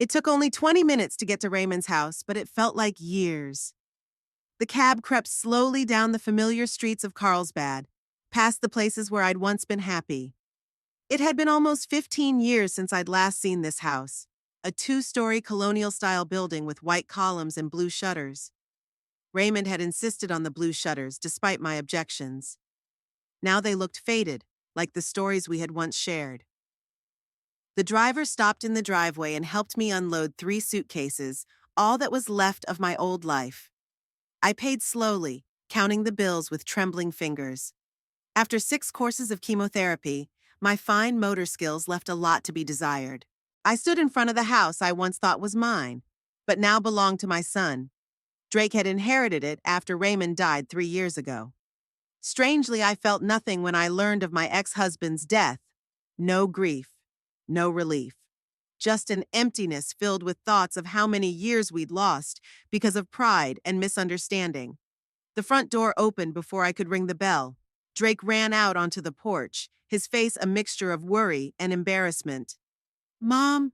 It took only 20 minutes to get to Raymond's house, but it felt like years. The cab crept slowly down the familiar streets of Carlsbad, past the places where I'd once been happy. It had been almost 15 years since I'd last seen this house, a two-story colonial-style building with white columns and blue shutters. Raymond had insisted on the blue shutters, despite my objections. Now they looked faded, like the stories we had once shared. The driver stopped in the driveway and helped me unload 3 suitcases, all that was left of my old life. I paid slowly, counting the bills with trembling fingers. After 6 courses of chemotherapy, my fine motor skills left a lot to be desired. I stood in front of the house I once thought was mine, but now belonged to my son. Drake had inherited it after Raymond died 3 years ago. Strangely, I felt nothing when I learned of my ex-husband's death. No grief, no relief. Just an emptiness filled with thoughts of how many years we'd lost because of pride and misunderstanding. The front door opened before I could ring the bell. Drake ran out onto the porch, his face a mixture of worry and embarrassment. "Mom?"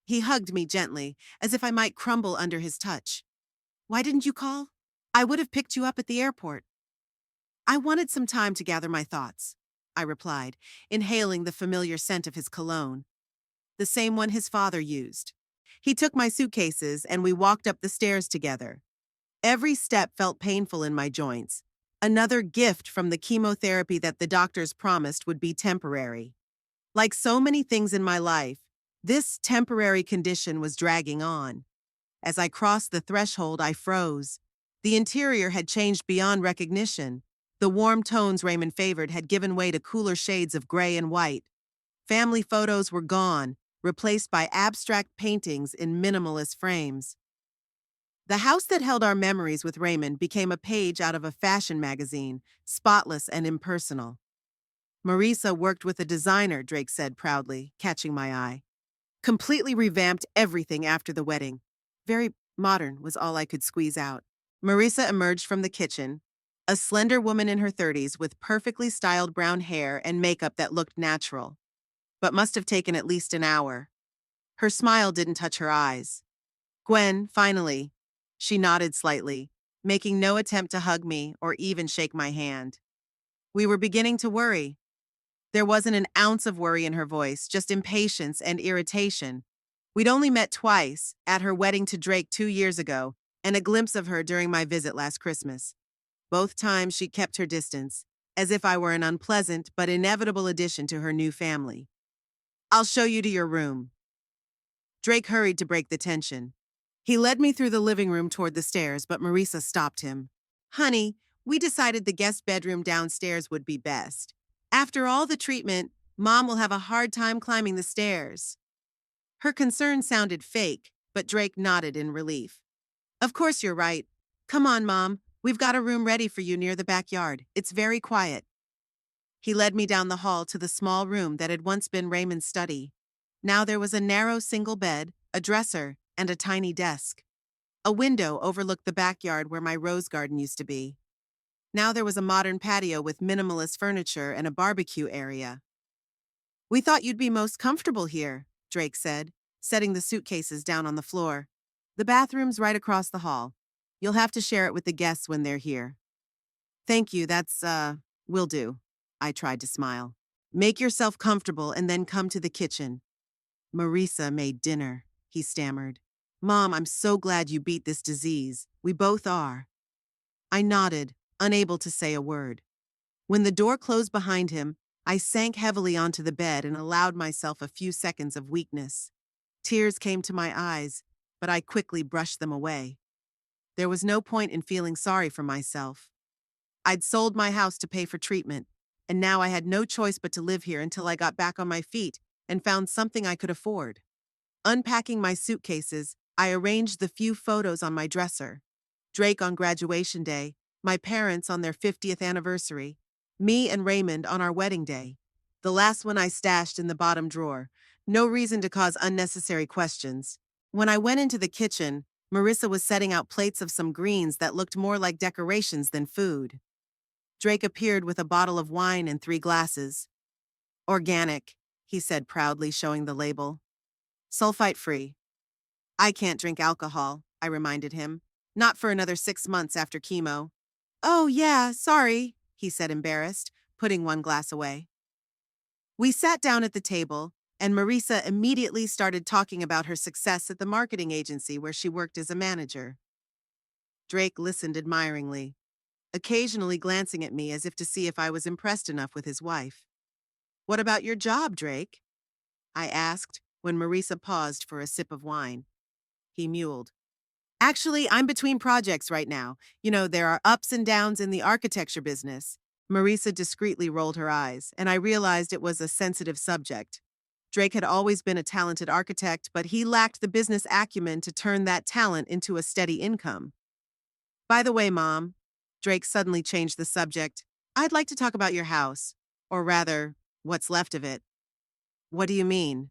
He hugged me gently, as if I might crumble under his touch. "Why didn't you call? I would have picked you up at the airport." "I wanted some time to gather my thoughts," I replied, inhaling the familiar scent of his cologne, the same one his father used. He took my suitcases and we walked up the stairs together. Every step felt painful in my joints, another gift from the chemotherapy that the doctors promised would be temporary. Like so many things in my life, this temporary condition was dragging on. As I crossed the threshold, I froze. The interior had changed beyond recognition. The warm tones Raymond favored had given way to cooler shades of gray and white. Family photos were gone, replaced by abstract paintings in minimalist frames. The house that held our memories with Raymond became a page out of a fashion magazine, spotless and impersonal. "Marisa worked with a designer," Drake said proudly, catching my eye. "Completely revamped everything after the wedding. Very modern," was all I could squeeze out. Marisa emerged from the kitchen, a slender woman in her 30s with perfectly styled brown hair and makeup that looked natural, but must have taken at least an hour. Her smile didn't touch her eyes. "Gwen, finally." She nodded slightly, making no attempt to hug me or even shake my hand. "We were beginning to worry." There wasn't an ounce of worry in her voice, just impatience and irritation. We'd only met twice, at her wedding to Drake 2 years ago, and a glimpse of her during my visit last Christmas. Both times she kept her distance, as if I were an unpleasant but inevitable addition to her new family. "I'll show you to your room." Drake hurried to break the tension. He led me through the living room toward the stairs, but Marisa stopped him. "Honey, we decided the guest bedroom downstairs would be best. After all the treatment, Mom will have a hard time climbing the stairs." Her concern sounded fake, but Drake nodded in relief. "Of course you're right. Come on, Mom. We've got a room ready for you near the backyard. It's very quiet." He led me down the hall to the small room that had once been Raymond's study. Now there was a narrow single bed, a dresser, and a tiny desk. A window overlooked the backyard where my rose garden used to be. Now there was a modern patio with minimalist furniture and a barbecue area. "We thought you'd be most comfortable here," Drake said, setting the suitcases down on the floor. "The bathroom's right across the hall. You'll have to share it with the guests when they're here." "Thank you, will do." I tried to smile. "Make yourself comfortable and then come to the kitchen." "Marisa made dinner," he stammered. "Mom, I'm so glad you beat this disease. We both are." I nodded, unable to say a word. When the door closed behind him, I sank heavily onto the bed and allowed myself a few seconds of weakness. Tears came to my eyes, but I quickly brushed them away. There was no point in feeling sorry for myself. I'd sold my house to pay for treatment, and now I had no choice but to live here until I got back on my feet and found something I could afford. Unpacking my suitcases, I arranged the few photos on my dresser. Drake on graduation day, my parents on their 50th anniversary, me and Raymond on our wedding day. The last one I stashed in the bottom drawer. No reason to cause unnecessary questions. When I went into the kitchen, Marisa was setting out plates of some greens that looked more like decorations than food. Drake appeared with a bottle of wine and 3 glasses. "Organic," he said proudly, showing the label. "Sulfite-free." I can't drink alcohol, I reminded him. Not for another 6 months after chemo. Oh, yeah, sorry, he said, embarrassed, putting one glass away. We sat down at the table, and Marisa immediately started talking about her success at the marketing agency where she worked as a manager. Drake listened admiringly, occasionally glancing at me as if to see if I was impressed enough with his wife. What about your job, Drake? I asked when Marisa paused for a sip of wine. He mewed. Actually, I'm between projects right now. There are ups and downs in the architecture business. Marisa discreetly rolled her eyes, and I realized it was a sensitive subject. Drake had always been a talented architect, but he lacked the business acumen to turn that talent into a steady income. By the way, Mom, Drake suddenly changed the subject. I'd like to talk about your house. Or rather, what's left of it. What do you mean?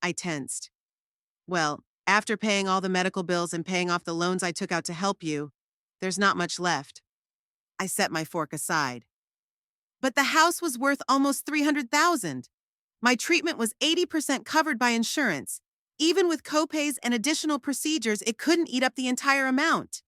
I tensed. Well, after paying all the medical bills and paying off the loans I took out to help you, there's not much left. I set my fork aside. But the house was worth almost $300,000. My treatment was 80% covered by insurance. Even with copays and additional procedures, it couldn't eat up the entire amount.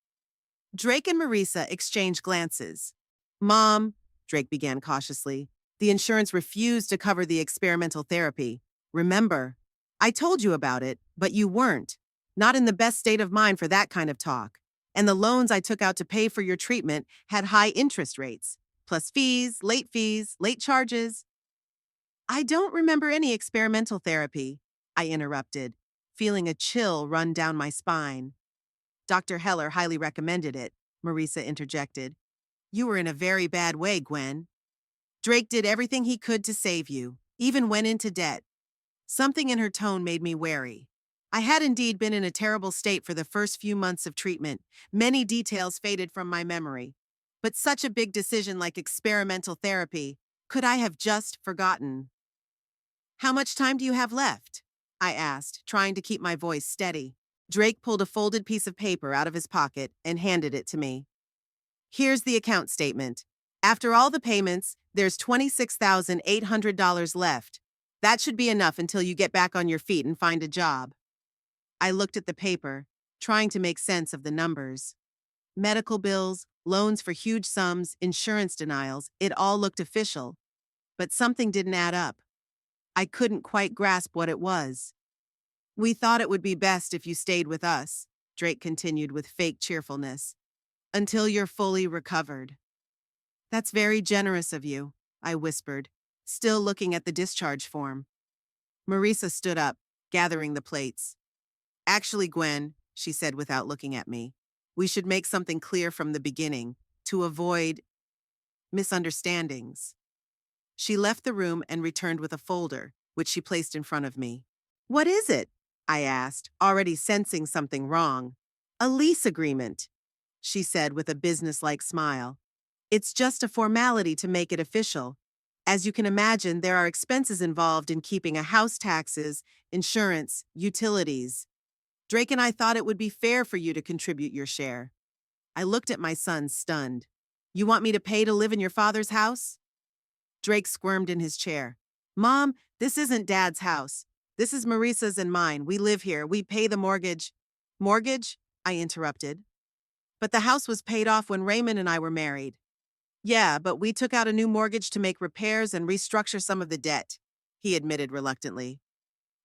Drake and Marisa exchanged glances. Mom, Drake began cautiously, the insurance refused to cover the experimental therapy. Remember, I told you about it, but you weren't. Not in the best state of mind for that kind of talk. And the loans I took out to pay for your treatment had high interest rates, plus fees, late charges. I don't remember any experimental therapy, I interrupted, feeling a chill run down my spine. Dr. Heller highly recommended it, Marisa interjected. You were in a very bad way, Gwen. Drake did everything he could to save you, even went into debt. Something in her tone made me wary. I had indeed been in a terrible state for the first few months of treatment. Many details faded from my memory. But such a big decision like experimental therapy, could I have just forgotten? How much time do you have left? I asked, trying to keep my voice steady. Drake pulled a folded piece of paper out of his pocket and handed it to me. Here's the account statement. After all the payments, there's $26,800 left. That should be enough until you get back on your feet and find a job. I looked at the paper, trying to make sense of the numbers. Medical bills, loans for huge sums, insurance denials, it all looked official. But something didn't add up. I couldn't quite grasp what it was. We thought it would be best if you stayed with us, Drake continued with fake cheerfulness, until you're fully recovered. That's very generous of you, I whispered, still looking at the discharge form. Marisa stood up, gathering the plates. Actually, Gwen, she said without looking at me, we should make something clear from the beginning to avoid misunderstandings. She left the room and returned with a folder, which she placed in front of me. What is it? I asked, already sensing something wrong. A lease agreement, she said with a businesslike smile. It's just a formality to make it official. As you can imagine, there are expenses involved in keeping a house, taxes, insurance, utilities. Drake and I thought it would be fair for you to contribute your share. I looked at my son, stunned. You want me to pay to live in your father's house? Drake squirmed in his chair. Mom, this isn't Dad's house. This is Marisa's and mine. We live here. We pay the mortgage. Mortgage? I interrupted. But the house was paid off when Raymond and I were married. Yeah, but we took out a new mortgage to make repairs and restructure some of the debt, he admitted reluctantly.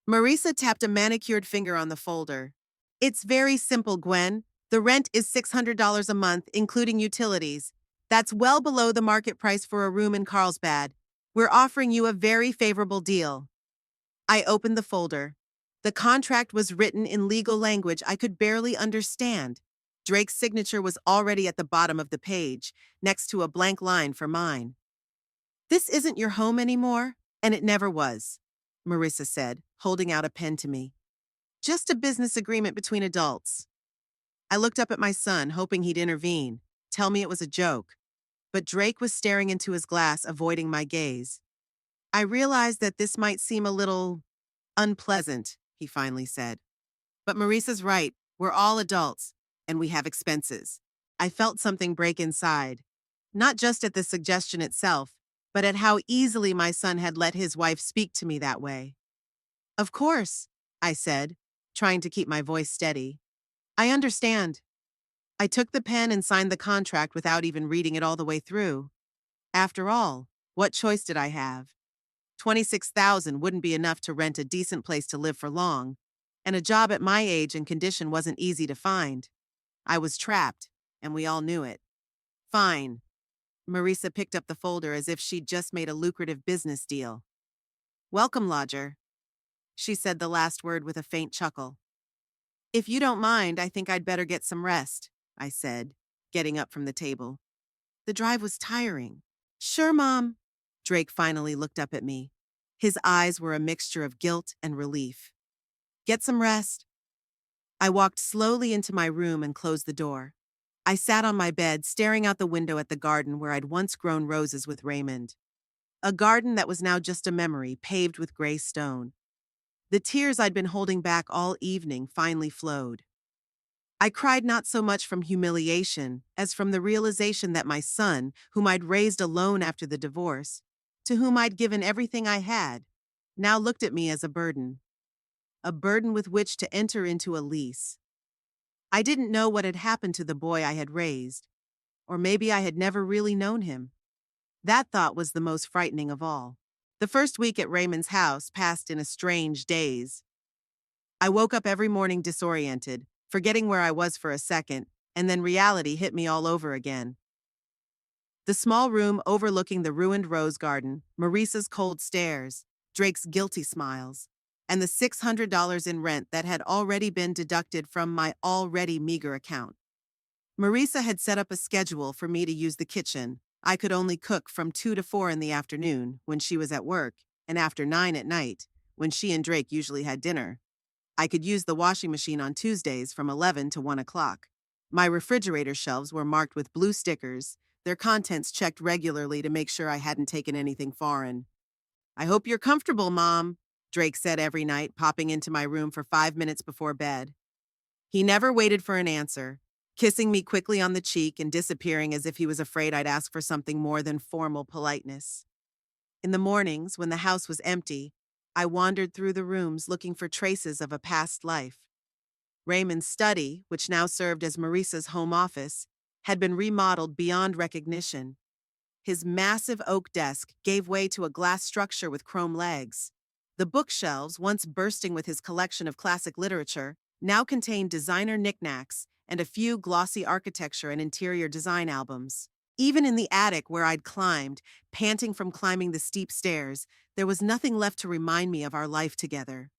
Marisa tapped a manicured finger on the folder. It's very simple, Gwen. The rent is $600 a month, including utilities. That's well below the market price for a room in Carlsbad. We're offering you a very favorable deal. I opened the folder. The contract was written in legal language I could barely understand. Drake's signature was already at the bottom of the page, next to a blank line for mine. This isn't your home anymore, and it never was, Marisa said, holding out a pen to me. Just a business agreement between adults. I looked up at my son, hoping he'd intervene, tell me it was a joke. But Drake was staring into his glass, avoiding my gaze. I realized that this might seem a little unpleasant, he finally said. But Marisa's right. We're all adults, and we have expenses. I felt something break inside, not just at the suggestion itself, but at how easily my son had let his wife speak to me that way. Of course, I said, trying to keep my voice steady. I understand. I took the pen and signed the contract without even reading it all the way through. After all, what choice did I have? 26,000 wouldn't be enough to rent a decent place to live for long, and a job at my age and condition wasn't easy to find. I was trapped, and we all knew it. Fine. Marisa picked up the folder as if she'd just made a lucrative business deal. Welcome, lodger. She said the last word with a faint chuckle. If you don't mind, I think I'd better get some rest, I said, getting up from the table. The drive was tiring. Sure, Mom. Drake finally looked up at me. His eyes were a mixture of guilt and relief. Get some rest. I walked slowly into my room and closed the door. I sat on my bed, staring out the window at the garden where I'd once grown roses with Raymond. A garden that was now just a memory, paved with gray stone. The tears I'd been holding back all evening finally flowed. I cried not so much from humiliation as from the realization that my son, whom I'd raised alone after the divorce, to whom I'd given everything I had, now looked at me as a burden with which to enter into a lease. I didn't know what had happened to the boy I had raised, or maybe I had never really known him. That thought was the most frightening of all. The first week at Raymond's house passed in a strange daze. I woke up every morning disoriented, forgetting where I was for a second, and then reality hit me all over again. The small room overlooking the ruined rose garden, Marisa's cold stares, Drake's guilty smiles, and the $600 in rent that had already been deducted from my already meager account. Marisa had set up a schedule for me to use the kitchen. I could only cook from 2 to 4 in the afternoon, when she was at work, and after 9 at night, when she and Drake usually had dinner. I could use the washing machine on Tuesdays from 11 to 1 o'clock. My refrigerator shelves were marked with blue stickers, their contents checked regularly to make sure I hadn't taken anything foreign. I hope you're comfortable, Mom, Drake said every night, popping into my room for 5 minutes before bed. He never waited for an answer, kissing me quickly on the cheek and disappearing as if he was afraid I'd ask for something more than formal politeness. In the mornings, when the house was empty, I wandered through the rooms looking for traces of a past life. Raymond's study, which now served as Marisa's home office, had been remodeled beyond recognition. His massive oak desk gave way to a glass structure with chrome legs. The bookshelves, once bursting with his collection of classic literature, now contained designer knickknacks and a few glossy architecture and interior design albums. Even in the attic where I'd climbed, panting from climbing the steep stairs, there was nothing left to remind me of our life together.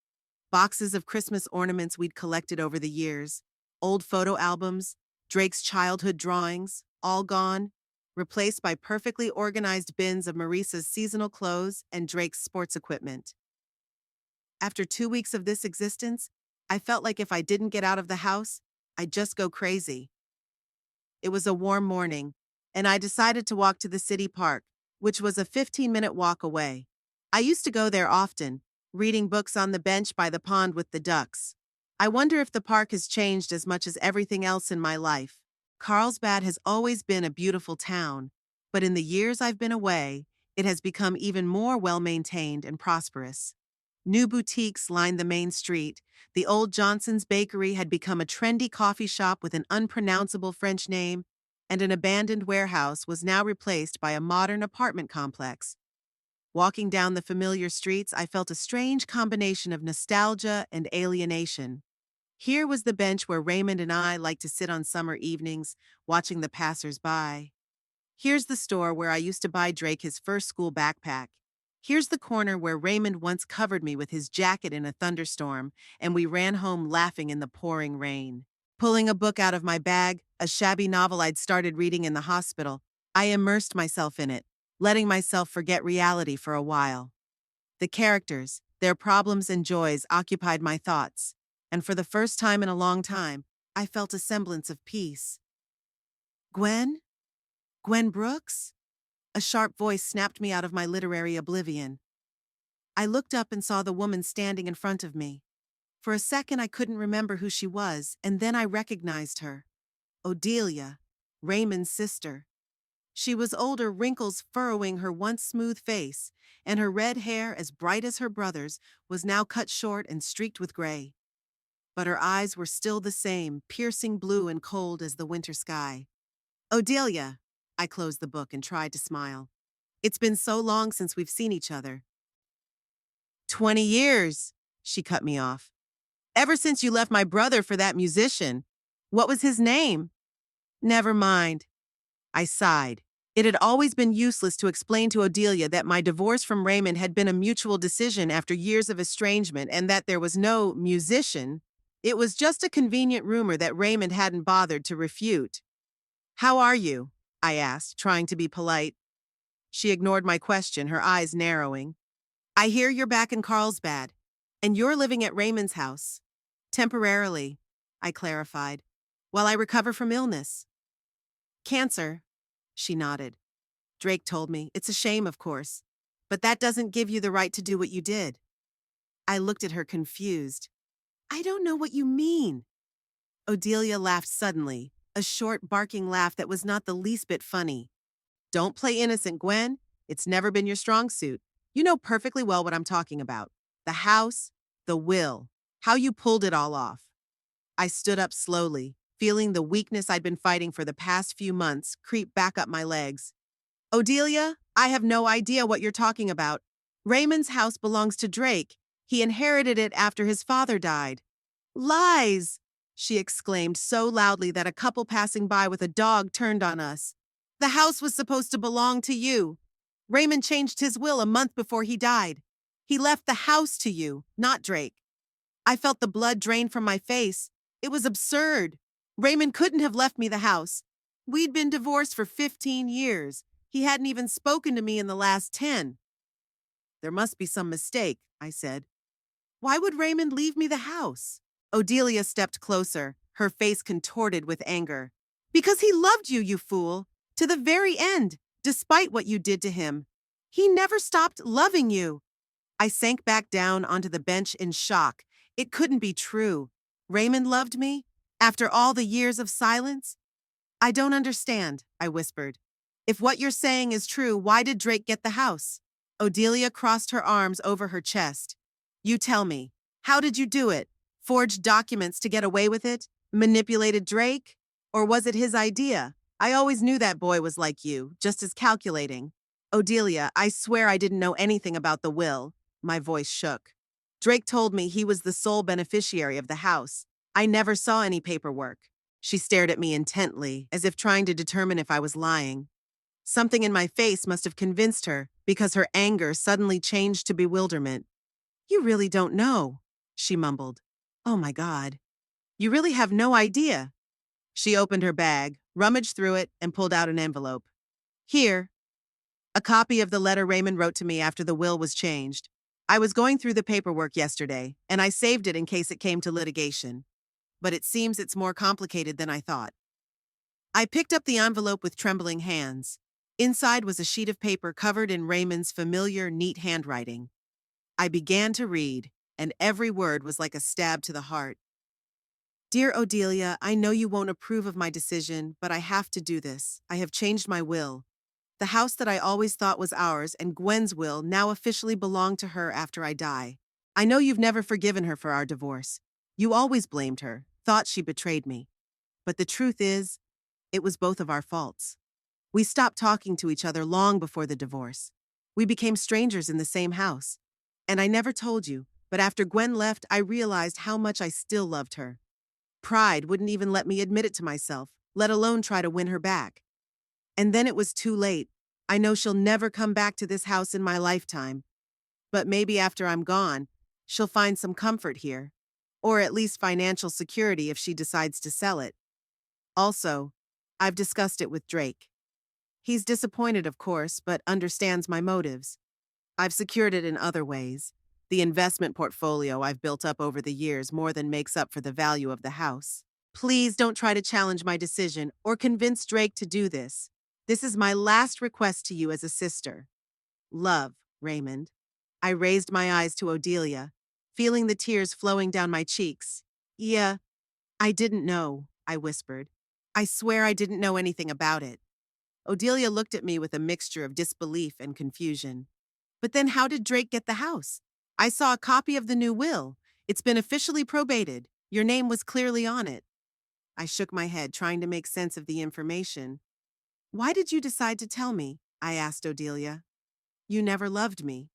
Boxes of Christmas ornaments we'd collected over the years, old photo albums, Drake's childhood drawings, all gone, replaced by perfectly organized bins of Marisa's seasonal clothes and Drake's sports equipment. After 2 weeks of this existence, I felt like if I didn't get out of the house, I'd just go crazy. It was a warm morning, and I decided to walk to the city park, which was a 15-minute walk away. I used to go there often, reading books on the bench by the pond with the ducks. I wonder if the park has changed as much as everything else in my life. Carlsbad has always been a beautiful town, but in the years I've been away, it has become even more well-maintained and prosperous. New boutiques lined the main street. The old Johnson's Bakery had become a trendy coffee shop with an unpronounceable French name, and an abandoned warehouse was now replaced by a modern apartment complex. Walking down the familiar streets, I felt a strange combination of nostalgia and alienation. Here was the bench where Raymond and I liked to sit on summer evenings, watching the passers-by. Here's the store where I used to buy Drake his first school backpack. Here's the corner where Raymond once covered me with his jacket in a thunderstorm, and we ran home laughing in the pouring rain. Pulling a book out of my bag, a shabby novel I'd started reading in the hospital, I immersed myself in it, letting myself forget reality for a while. The characters, their problems and joys occupied my thoughts, and for the first time in a long time, I felt a semblance of peace. Gwen? Gwen Brooks? A sharp voice snapped me out of my literary oblivion. I looked up and saw the woman standing in front of me. For a second I couldn't remember who she was, and then I recognized her. Odelia, Raymond's sister. She was older, wrinkles furrowing her once smooth face, and her red hair, as bright as her brother's, was now cut short and streaked with gray. but her eyes were still the same, piercing blue and cold as the winter sky. Odelia, I closed the book and tried to smile. It's been so long since we've seen each other. 20 years, she cut me off. Ever since you left my brother for that musician. What was his name? Never mind. I sighed. It had always been useless to explain to Odelia that my divorce from Raymond had been a mutual decision after years of estrangement and that there was no musician. It was just a convenient rumor that Raymond hadn't bothered to refute. How are you? I asked, trying to be polite. She ignored my question, her eyes narrowing. I hear you're back in Carlsbad, and you're living at Raymond's house. Temporarily, I clarified, while I recover from illness. Cancer, she nodded. Drake told me. It's a shame, of course, but that doesn't give you the right to do what you did. I looked at her confused. I don't know what you mean. Odelia laughed suddenly, a short, barking laugh that was not the least bit funny. Don't play innocent, Gwen. It's never been your strong suit. You know perfectly well what I'm talking about. The house, the will, how you pulled it all off. I stood up slowly, feeling the weakness I'd been fighting for the past few months creep back up my legs. Odelia, I have no idea what you're talking about. Raymond's house belongs to Drake. He inherited it after his father died. Lies! She exclaimed so loudly that a couple passing by with a dog turned on us. The house was supposed to belong to you. Raymond changed his will a month before he died. He left the house to you, not Drake. I felt the blood drain from my face. It was absurd. Raymond couldn't have left me the house. We'd been divorced for 15 years. He hadn't even spoken to me in the last 10. There must be some mistake, I said. Why would Raymond leave me the house? Odelia stepped closer, her face contorted with anger. Because he loved you, you fool. To the very end, despite what you did to him. He never stopped loving you. I sank back down onto the bench in shock. It couldn't be true. Raymond loved me? After all the years of silence? I don't understand, I whispered. If what you're saying is true, why did Drake get the house? Odelia crossed her arms over her chest. You tell me. How did you do it? Forged documents to get away with it? Manipulated Drake? Or was it his idea? I always knew that boy was like you, just as calculating. Odelia, I swear I didn't know anything about the will. My voice shook. Drake told me he was the sole beneficiary of the house. I never saw any paperwork. She stared at me intently, as if trying to determine if I was lying. Something in my face must have convinced her, because her anger suddenly changed to bewilderment. You really don't know, she mumbled. Oh my God. You really have no idea. She opened her bag, rummaged through it, and pulled out an envelope. Here. A copy of the letter Raymond wrote to me after the will was changed. I was going through the paperwork yesterday, and I saved it in case it came to litigation. But it seems it's more complicated than I thought. I picked up the envelope with trembling hands. Inside was a sheet of paper covered in Raymond's familiar, neat handwriting. I began to read, and every word was like a stab to the heart. Dear Odelia, I know you won't approve of my decision, but I have to do this. I have changed my will. The house that I always thought was ours and Gwen's will now officially belong to her after I die. I know you've never forgiven her for our divorce. You always blamed her, thought she betrayed me. But the truth is, it was both of our faults. We stopped talking to each other long before the divorce. We became strangers in the same house. And I never told you, but after Gwen left, I realized how much I still loved her. Pride wouldn't even let me admit it to myself, let alone try to win her back. And then it was too late. I know she'll never come back to this house in my lifetime. But maybe after I'm gone, she'll find some comfort here. Or at least financial security if she decides to sell it. Also, I've discussed it with Drake. He's disappointed, of course, but understands my motives. I've secured it in other ways. The investment portfolio I've built up over the years more than makes up for the value of the house. Please don't try to challenge my decision or convince Drake to do this. This is my last request to you as a sister. Love, Raymond. I raised my eyes to Odelia, feeling the tears flowing down my cheeks. Yeah, I didn't know, I whispered. I swear I didn't know anything about it. Odelia looked at me with a mixture of disbelief and confusion. But then how did Drake get the house? I saw a copy of the new will. It's been officially probated. Your name was clearly on it. I shook my head, trying to make sense of the information. Why did you decide to tell me? I asked Odelia. You never loved me.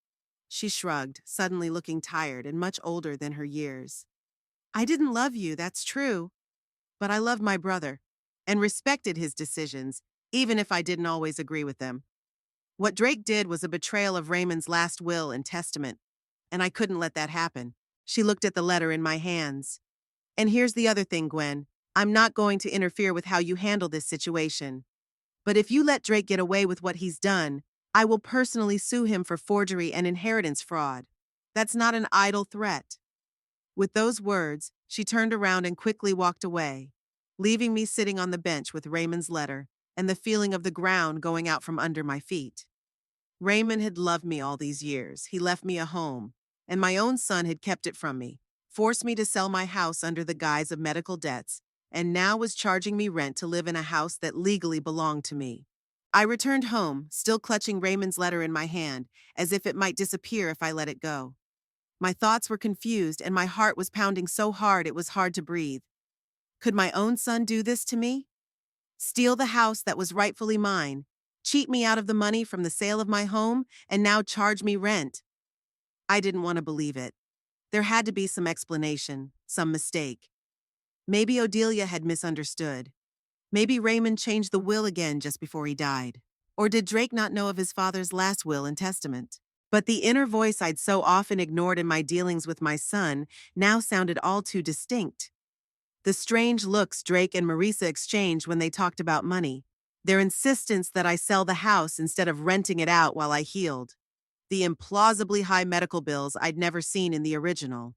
She shrugged, suddenly looking tired and much older than her years. I didn't love you, that's true. But I loved my brother and respected his decisions, even if I didn't always agree with them. What Drake did was a betrayal of Raymond's last will and testament, and I couldn't let that happen. She looked at the letter in my hands. And here's the other thing, Gwen. I'm not going to interfere with how you handle this situation. But if you let Drake get away with what he's done, I will personally sue him for forgery and inheritance fraud. That's not an idle threat. With those words, she turned around and quickly walked away, leaving me sitting on the bench with Raymond's letter and the feeling of the ground going out from under my feet. Raymond had loved me all these years. He left me a home, and my own son had kept it from me, forced me to sell my house under the guise of medical debts, and now was charging me rent to live in a house that legally belonged to me. I returned home, still clutching Raymond's letter in my hand, as if it might disappear if I let it go. My thoughts were confused, and my heart was pounding so hard it was hard to breathe. Could my own son do this to me? Steal the house that was rightfully mine, cheat me out of the money from the sale of my home, and now charge me rent? I didn't want to believe it. There had to be some explanation, some mistake. Maybe Odelia had misunderstood. Maybe Raymond changed the will again just before he died. Or did Drake not know of his father's last will and testament? But the inner voice I'd so often ignored in my dealings with my son now sounded all too distinct. The strange looks Drake and Marisa exchanged when they talked about money. Their insistence that I sell the house instead of renting it out while I healed. The implausibly high medical bills I'd never seen in the original.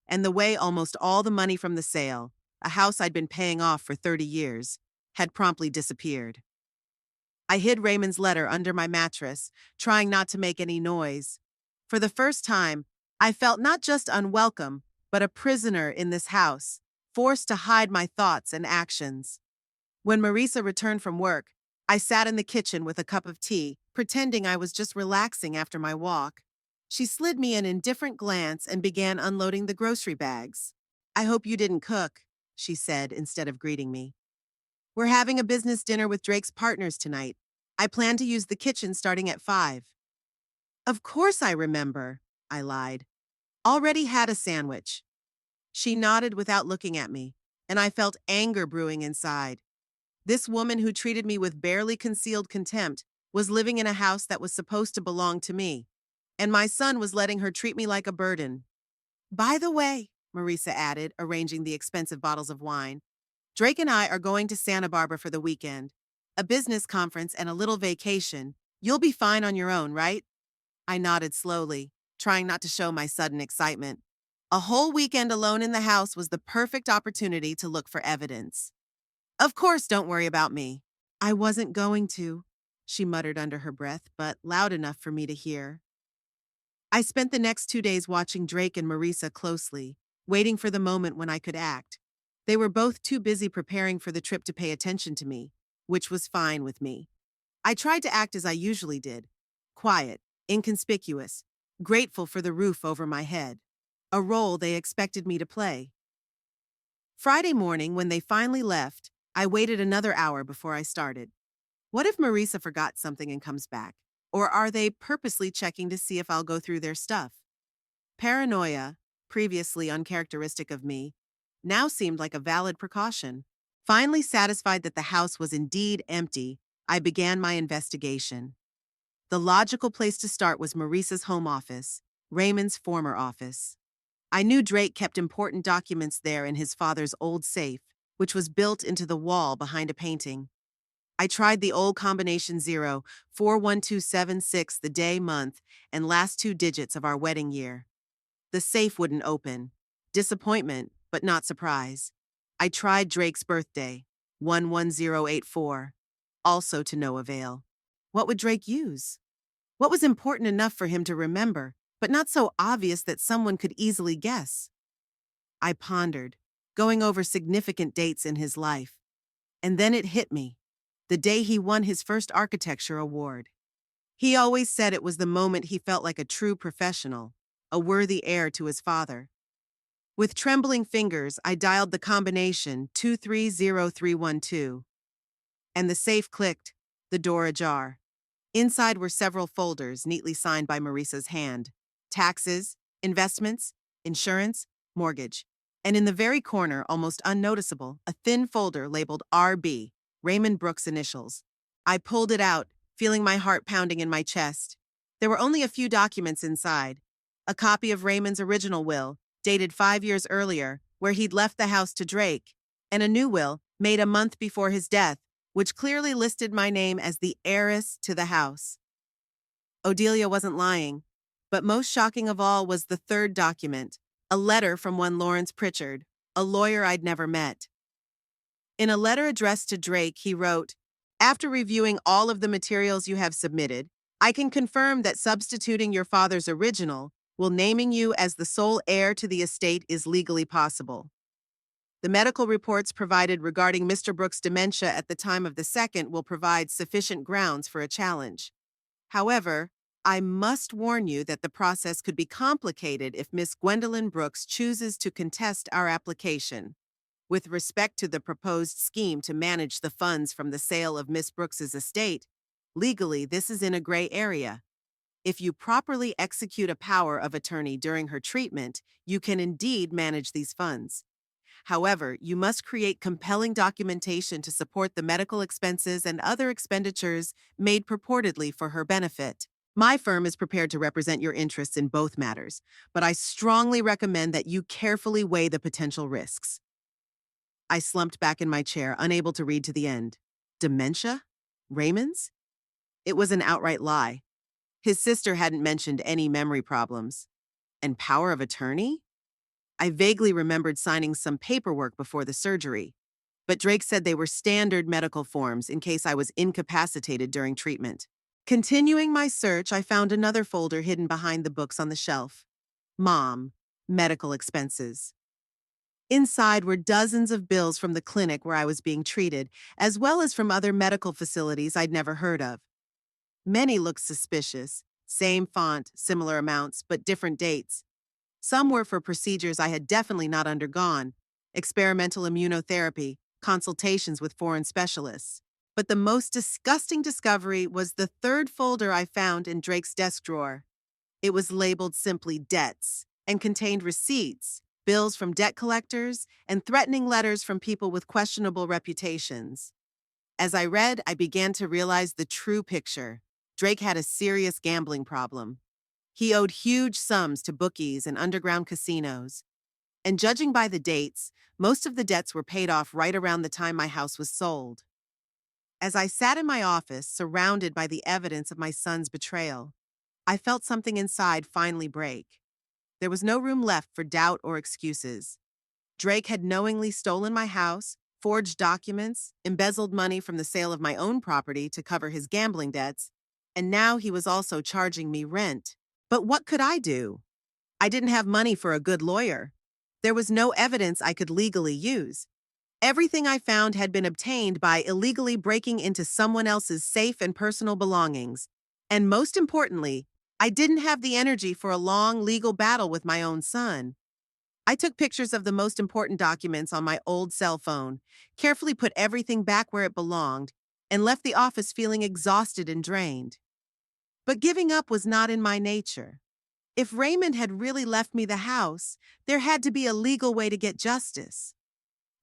And the way almost all the money from the sale, a house I'd been paying off for 30 years, had promptly disappeared. I hid Raymond's letter under my mattress, trying not to make any noise. For the first time, I felt not just unwelcome, but a prisoner in this house, forced to hide my thoughts and actions. When Marisa returned from work, I sat in the kitchen with a cup of tea, pretending I was just relaxing after my walk. She slid me an indifferent glance and began unloading the grocery bags. I hope you didn't cook, she said instead of greeting me. We're having a business dinner with Drake's partners tonight. I plan to use the kitchen starting at 5. Of course I remember, I lied. Already had a sandwich. She nodded without looking at me, and I felt anger brewing inside. This woman who treated me with barely concealed contempt was living in a house that was supposed to belong to me, and my son was letting her treat me like a burden. By the way, Marisa added, arranging the expensive bottles of wine, Drake and I are going to Santa Barbara for the weekend. A business conference and a little vacation. You'll be fine on your own, right? I nodded slowly, trying not to show my sudden excitement. A whole weekend alone in the house was the perfect opportunity to look for evidence. Of course, don't worry about me. I wasn't going to, she muttered under her breath, but loud enough for me to hear. I spent the next 2 days watching Drake and Marisa closely, waiting for the moment when I could act. They were both too busy preparing for the trip to pay attention to me, which was fine with me. I tried to act as I usually did, quiet, inconspicuous, grateful for the roof over my head, a role they expected me to play. Friday morning, when they finally left, I waited another hour before I started. What if Marisa forgot something and comes back? Or are they purposely checking to see if I'll go through their stuff? Paranoia, previously uncharacteristic of me, now seemed like a valid precaution. Finally satisfied that the house was indeed empty, I began my investigation. The logical place to start was Marisa's home office, Raymond's former office. I knew Drake kept important documents there in his father's old safe, which was built into the wall behind a painting. I tried the old combination 41276, the day, month, and last 2 digits of our wedding year. The safe wouldn't open. Disappointment, but not surprise. I tried Drake's birthday, 11084, also to no avail. What would Drake use? What was important enough for him to remember, but not so obvious that someone could easily guess? I pondered, going over significant dates in his life. And then it hit me. The day he won his first architecture award. He always said it was the moment he felt like a true professional, a worthy heir to his father. With trembling fingers, I dialed the combination 230312, and the safe clicked, the door ajar. Inside were several folders neatly signed by Marissa's hand: taxes, investments, insurance, mortgage. And in the very corner, almost unnoticeable, a thin folder labeled RB, Raymond Brooks' initials. I pulled it out, feeling my heart pounding in my chest. There were only a few documents inside: a copy of Raymond's original will, dated 5 years earlier, where he'd left the house to Drake, and a new will, made a month before his death, which clearly listed my name as the heiress to the house. Odelia wasn't lying, but most shocking of all was the third document, a letter from one Lawrence Pritchard, a lawyer I'd never met. In a letter addressed to Drake, he wrote, "After reviewing all of the materials you have submitted, I can confirm that substituting your father's original, will naming you as the sole heir to the estate, is legally possible. The medical reports provided regarding Mr. Brooks' dementia at the time of the second will provide sufficient grounds for a challenge. However, I must warn you that the process could be complicated if Miss Gwendolyn Brooks chooses to contest our application. With respect to the proposed scheme to manage the funds from the sale of Miss Brooks's estate, legally this is in a gray area. If you properly execute a power of attorney during her treatment, you can indeed manage these funds. However, you must create compelling documentation to support the medical expenses and other expenditures made purportedly for her benefit. My firm is prepared to represent your interests in both matters, but I strongly recommend that you carefully weigh the potential risks." I slumped back in my chair, unable to read to the end. Dementia? Raymond's? It was an outright lie. His sister hadn't mentioned any memory problems. And power of attorney? I vaguely remembered signing some paperwork before the surgery, but Drake said they were standard medical forms in case I was incapacitated during treatment. Continuing my search, I found another folder hidden behind the books on the shelf. Mom, medical expenses. Inside were dozens of bills from the clinic where I was being treated, as well as from other medical facilities I'd never heard of. Many looked suspicious, same font, similar amounts, but different dates. Some were for procedures I had definitely not undergone: experimental immunotherapy, consultations with foreign specialists. But the most disgusting discovery was the third folder I found in Drake's desk drawer. It was labeled simply debts and contained receipts, bills from debt collectors, and threatening letters from people with questionable reputations. As I read, I began to realize the true picture. Drake had a serious gambling problem. He owed huge sums to bookies and underground casinos. And judging by the dates, most of the debts were paid off right around the time my house was sold. As I sat in my office, surrounded by the evidence of my son's betrayal, I felt something inside finally break. There was no room left for doubt or excuses. Drake had knowingly stolen my house, forged documents, embezzled money from the sale of my own property to cover his gambling debts, and now he was also charging me rent. But what could I do? I didn't have money for a good lawyer. There was no evidence I could legally use. Everything I found had been obtained by illegally breaking into someone else's safe and personal belongings. And most importantly, I didn't have the energy for a long legal battle with my own son. I took pictures of the most important documents on my old cell phone, carefully put everything back where it belonged, and left the office feeling exhausted and drained. But giving up was not in my nature. If Raymond had really left me the house, there had to be a legal way to get justice.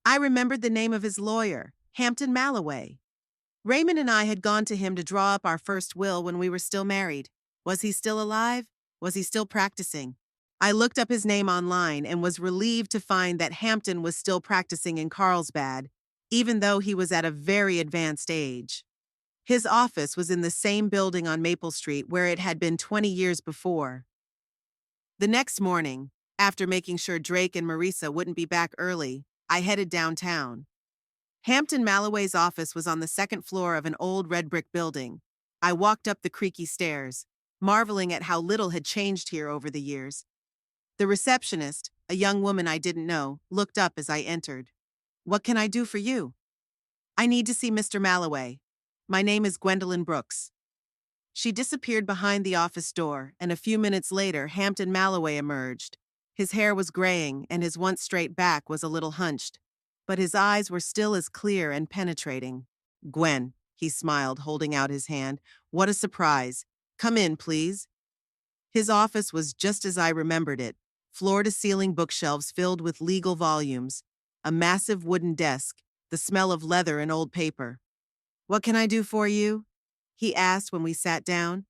I remembered the name of his lawyer, Hampton Malloway. Raymond and I had gone to him to draw up our first will when we were still married. Was he still alive? Was he still practicing? I looked up his name online and was relieved to find that Hampton was still practicing in Carlsbad, even though he was at a very advanced age. His office was in the same building on Maple Street where it had been 20 years before. The next morning, after making sure Drake and Marissa wouldn't be back early, I headed downtown. Hampton Malloway's office was on the second floor of an old red brick building. I walked up the creaky stairs, marveling at how little had changed here over the years. The receptionist, a young woman I didn't know, looked up as I entered. "What can I do for you?" "I need to see Mr. Malloway. My name is Gwendolyn Brooks." She disappeared behind the office door, and a few minutes later, Hampton Malloway emerged. His hair was graying, and his once straight back was a little hunched, but his eyes were still as clear and penetrating. "Gwen," he smiled, holding out his hand. "What a surprise. Come in, please." His office was just as I remembered it, floor-to-ceiling bookshelves filled with legal volumes, a massive wooden desk, the smell of leather and old paper. "What can I do for you?" he asked when we sat down.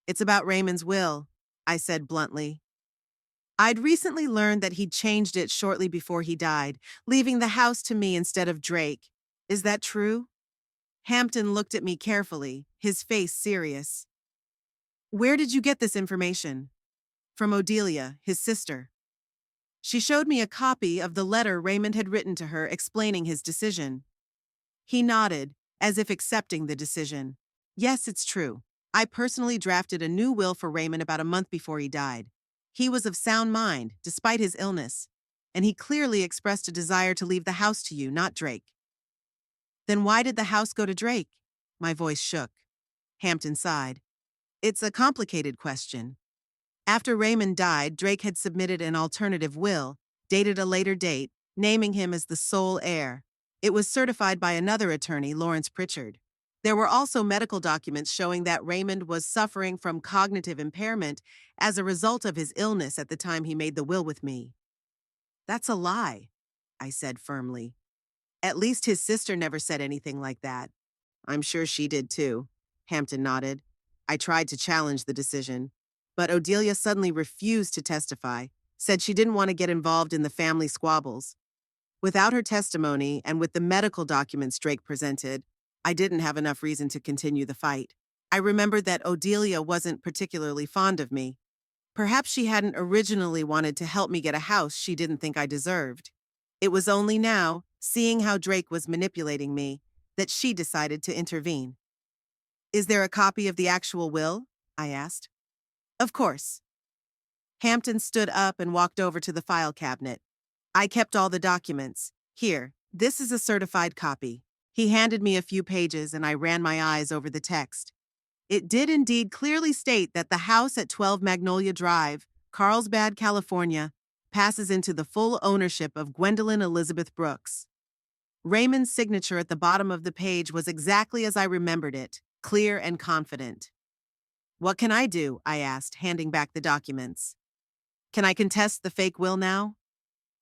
"It's about Raymond's will," I said bluntly. I'd recently learned that he'd changed it shortly before he died, leaving the house to me instead of Drake. Is that true? Hampton looked at me carefully, his face serious. "Where did you get this information?" "From Odelia, his sister." She showed me a copy of the letter Raymond had written to her explaining his decision. He nodded, as if accepting the decision. "Yes, it's true. I personally drafted a new will for Raymond about a month before he died. He was of sound mind, despite his illness, and he clearly expressed a desire to leave the house to you, not Drake." "Then why did the house go to Drake?" My voice shook. Hampton sighed. "It's a complicated question. After Raymond died, Drake had submitted an alternative will, dated a later date, naming him as the sole heir. It was certified by another attorney, Lawrence Pritchard. There were also medical documents showing that Raymond was suffering from cognitive impairment as a result of his illness at the time he made the will with me." "That's a lie," I said firmly. "At least his sister never said anything like that." "I'm sure she did too," Hampton nodded. I tried to challenge the decision, but Odelia suddenly refused to testify, said she didn't want to get involved in the family squabbles. Without her testimony and with the medical documents Drake presented, I didn't have enough reason to continue the fight. I remembered that Odelia wasn't particularly fond of me. Perhaps she hadn't originally wanted to help me get a house she didn't think I deserved. It was only now, seeing how Drake was manipulating me, that she decided to intervene. "Is there a copy of the actual will?" I asked. "Of course." Hampton stood up and walked over to the file cabinet. "I kept all the documents. Here, this is a certified copy." He handed me a few pages and I ran my eyes over the text. It did indeed clearly state that the house at 12 Magnolia Drive, Carlsbad, California, passes into the full ownership of Gwendolyn Elizabeth Brooks. Raymond's signature at the bottom of the page was exactly as I remembered it, clear and confident. "What can I do?" I asked, handing back the documents. "Can I contest the fake will now?"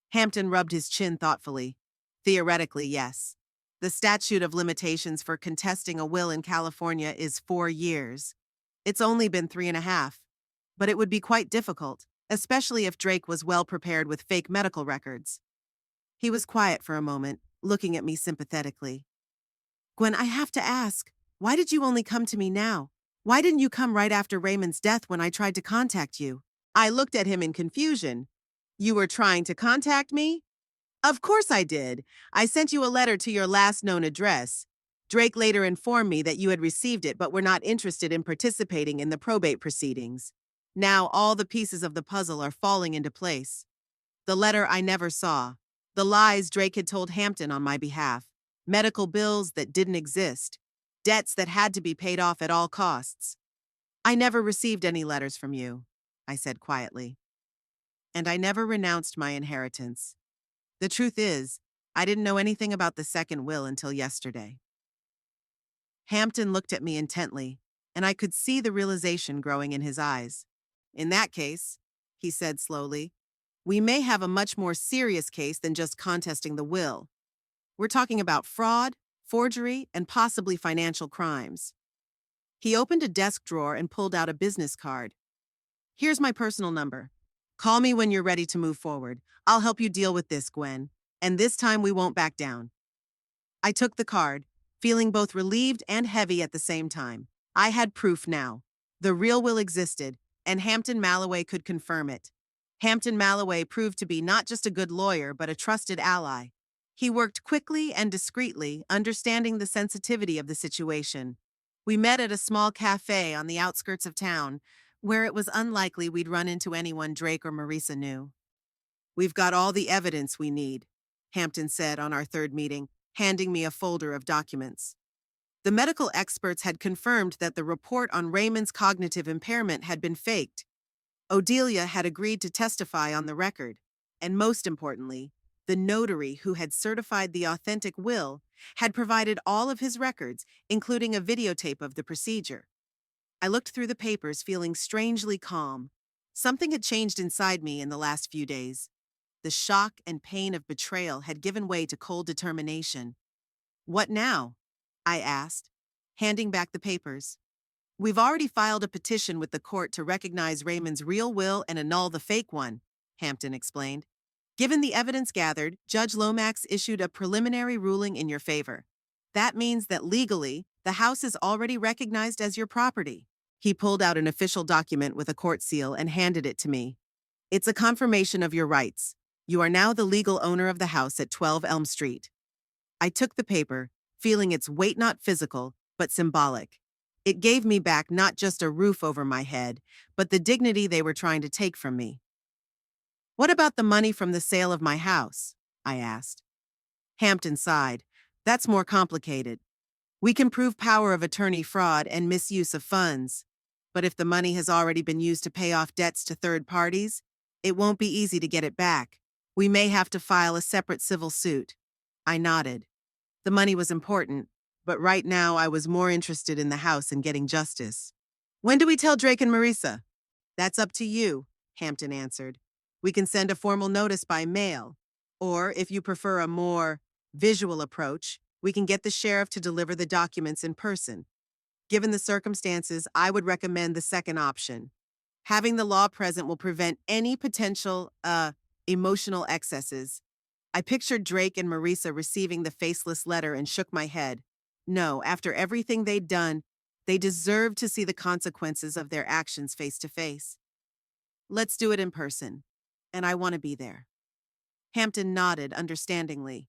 Hampton rubbed his chin thoughtfully. "Theoretically, yes. The statute of limitations for contesting a will in California is 4 years. It's only been 3.5, but it would be quite difficult, especially if Drake was well prepared with fake medical records." He was quiet for a moment, looking at me sympathetically. "Gwen, I have to ask, why did you only come to me now? Why didn't you come right after Raymond's death when I tried to contact you?" I looked at him in confusion. "You were trying to contact me?" "Of course I did. I sent you a letter to your last known address. Drake later informed me that you had received it but were not interested in participating in the probate proceedings. Now all the pieces of the puzzle are falling into place. The letter I never saw. The lies Drake had told Hampton on my behalf. Medical bills that didn't exist. Debts that had to be paid off at all costs. I never received any letters from you," I said quietly. "And I never renounced my inheritance. The truth is, I didn't know anything about the second will until yesterday." Hampton looked at me intently, and I could see the realization growing in his eyes. "In that case," he said slowly, "we may have a much more serious case than just contesting the will. We're talking about fraud, forgery, and possibly financial crimes." He opened a desk drawer and pulled out a business card. "Here's my personal number. Call me when you're ready to move forward. I'll help you deal with this, Gwen. And this time we won't back down." I took the card, feeling both relieved and heavy at the same time. I had proof now. The real will existed, and Hampton Malloway could confirm it. Hampton Malloway proved to be not just a good lawyer, but a trusted ally. He worked quickly and discreetly, understanding the sensitivity of the situation. We met at a small cafe on the outskirts of town, where it was unlikely we'd run into anyone Drake or Marisa knew. "We've got all the evidence we need," Hampton said on our third meeting, handing me a folder of documents. The medical experts had confirmed that the report on Raymond's cognitive impairment had been faked. Odelia had agreed to testify on the record, and most importantly, the notary who had certified the authentic will had provided all of his records, including a videotape of the procedure. I looked through the papers feeling strangely calm. Something had changed inside me in the last few days. The shock and pain of betrayal had given way to cold determination. What now? I asked, handing back the papers. We've already filed a petition with the court to recognize Raymond's real will and annul the fake one, Hampton explained. Given the evidence gathered, Judge Lomax issued a preliminary ruling in your favor. That means that legally, the house is already recognized as your property. He pulled out an official document with a court seal and handed it to me. It's a confirmation of your rights. You are now the legal owner of the house at 12 Elm Street. I took the paper, feeling its weight not physical, but symbolic. It gave me back not just a roof over my head, but the dignity they were trying to take from me. What about the money from the sale of my house? I asked. Hampton sighed. That's more complicated. We can prove power of attorney fraud and misuse of funds. But if the money has already been used to pay off debts to third parties, it won't be easy to get it back. We may have to file a separate civil suit. I nodded. The money was important, but right now I was more interested in the house and getting justice. When do we tell Drake and Marisa? That's up to you, Hampton answered. We can send a formal notice by mail, or if you prefer a more visual approach, we can get the sheriff to deliver the documents in person. Given the circumstances, I would recommend the second option. Having the law present will prevent any potential, emotional excesses. I pictured Drake and Marisa receiving the faceless letter and shook my head. No, after everything they'd done, they deserved to see the consequences of their actions face to face. Let's do it in person, and I want to be there. Hampton nodded understandingly.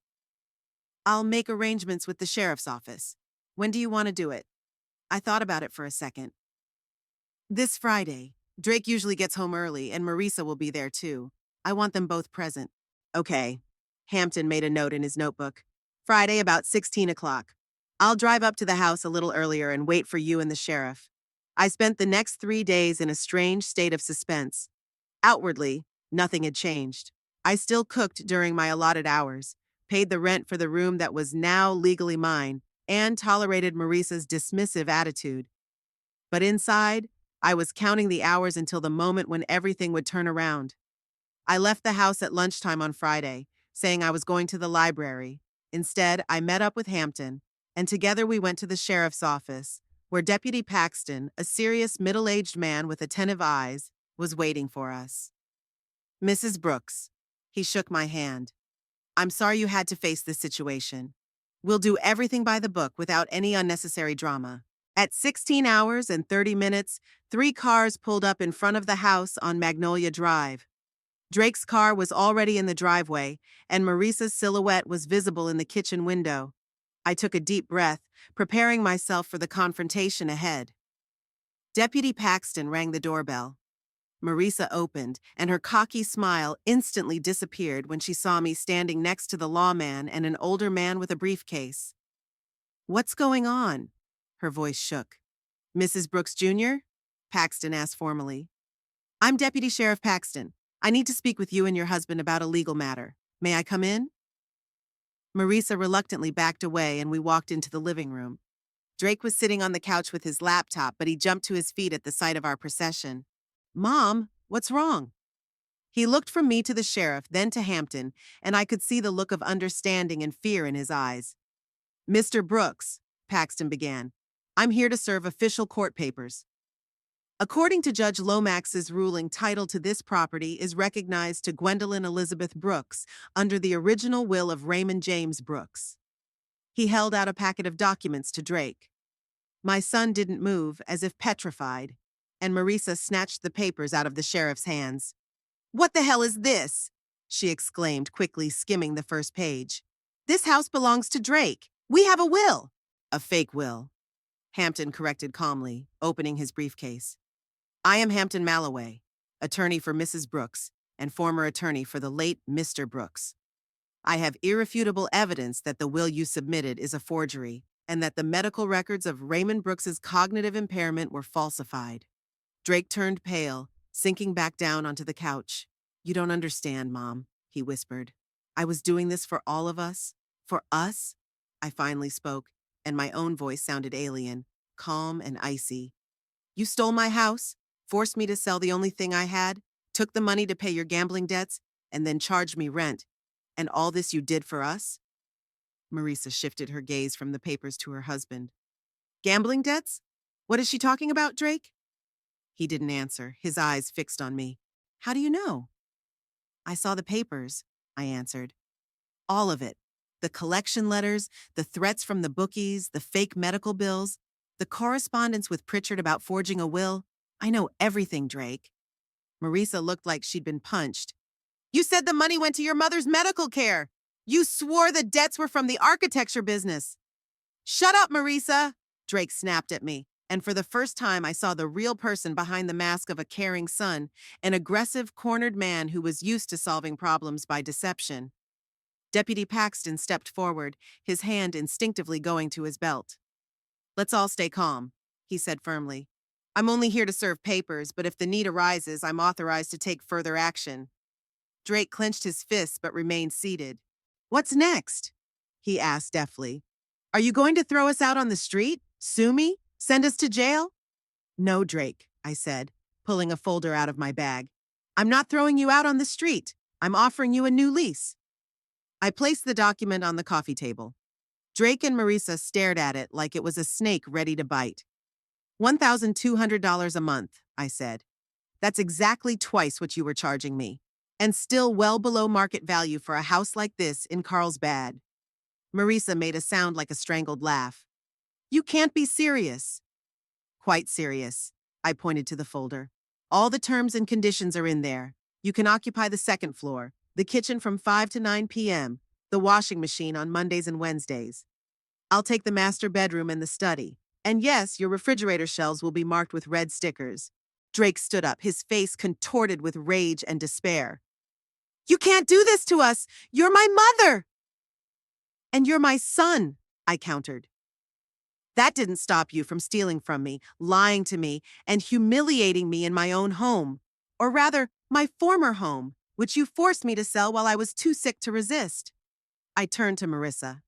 I'll make arrangements with the sheriff's office. When do you want to do it? I thought about it for a second. This Friday. Drake usually gets home early, and Marisa will be there too. I want them both present. Okay. Hampton made a note in his notebook. Friday about 16 o'clock. I'll drive up to the house a little earlier and wait for you and the sheriff. I spent the next 3 days in a strange state of suspense. Outwardly, nothing had changed. I still cooked during my allotted hours, paid the rent for the room that was now legally mine, and tolerated Marisa's dismissive attitude. But inside, I was counting the hours until the moment when everything would turn around. I left the house at lunchtime on Friday, saying I was going to the library. Instead, I met up with Hampton, and together we went to the sheriff's office, where Deputy Paxton, a serious middle-aged man with attentive eyes, was waiting for us. Mrs. Brooks. He shook my hand. I'm sorry you had to face this situation. We'll do everything by the book without any unnecessary drama. At 16 hours and 30 minutes, 3 cars pulled up in front of the house on Magnolia Drive. Drake's car was already in the driveway, and Marisa's silhouette was visible in the kitchen window. I took a deep breath, preparing myself for the confrontation ahead. Deputy Paxton rang the doorbell. Marisa opened, and her cocky smile instantly disappeared when she saw me standing next to the lawman and an older man with a briefcase. What's going on? Her voice shook. Mrs. Brooks, Jr.? Paxton asked formally. I'm Deputy Sheriff Paxton. I need to speak with you and your husband about a legal matter. May I come in? Marisa reluctantly backed away and we walked into the living room. Drake was sitting on the couch with his laptop, but he jumped to his feet at the sight of our procession. Mom, what's wrong? He looked from me to the sheriff, then to Hampton, and I could see the look of understanding and fear in his eyes. Mr. Brooks, Paxton began, I'm here to serve official court papers. According to Judge Lomax's ruling, title to this property is recognized to Gwendolyn Elizabeth Brooks under the original will of Raymond James Brooks. He held out a packet of documents to Drake. My son didn't move, as if petrified, and Marisa snatched the papers out of the sheriff's hands. What the hell is this? She exclaimed, quickly skimming the first page. This house belongs to Drake. We have a will. A fake will, Hampton corrected calmly, opening his briefcase. I am Hampton Malloway, attorney for Mrs. Brooks and former attorney for the late Mr. Brooks. I have irrefutable evidence that the will you submitted is a forgery and that the medical records of Raymond Brooks's cognitive impairment were falsified. Drake turned pale, sinking back down onto the couch. You don't understand, Mom, he whispered. I was doing this for all of us. For us? I finally spoke, and my own voice sounded alien, calm and icy. You stole my house, forced me to sell the only thing I had, took the money to pay your gambling debts, and then charged me rent. And all this you did for us? Marisa shifted her gaze from the papers to her husband. Gambling debts? What is she talking about, Drake? He didn't answer, his eyes fixed on me. How do you know? I saw the papers, I answered. All of it. The collection letters, the threats from the bookies, the fake medical bills, the correspondence with Pritchard about forging a will. I know everything, Drake. Marisa looked like she'd been punched. You said the money went to your mother's medical care. You swore the debts were from the architecture business. Shut up, Marisa, Drake snapped at me. And for the first time, I saw the real person behind the mask of a caring son, an aggressive, cornered man who was used to solving problems by deception. Deputy Paxton stepped forward, his hand instinctively going to his belt. Let's all stay calm, he said firmly. I'm only here to serve papers, but if the need arises, I'm authorized to take further action. Drake clenched his fists but remained seated. What's next? He asked deftly. Are you going to throw us out on the street? Sue me? Send us to jail? No, Drake, I said, pulling a folder out of my bag. I'm not throwing you out on the street. I'm offering you a new lease. I placed the document on the coffee table. Drake and Marisa stared at it like it was a snake ready to bite. $1,200 a month, I said. That's exactly twice what you were charging me, and still well below market value for a house like this in Carlsbad. Marisa made a sound like a strangled laugh. You can't be serious. Quite serious. I pointed to the folder. All the terms and conditions are in there. You can occupy the second floor, the kitchen from 5 to 9 p.m., the washing machine on Mondays and Wednesdays. I'll take the master bedroom and the study. And yes, your refrigerator shelves will be marked with red stickers. Drake stood up, his face contorted with rage and despair. You can't do this to us! You're my mother! And you're my son, I countered. That didn't stop you from stealing from me, lying to me, and humiliating me in my own home. Or rather, my former home, which you forced me to sell while I was too sick to resist. I turned to Marisa.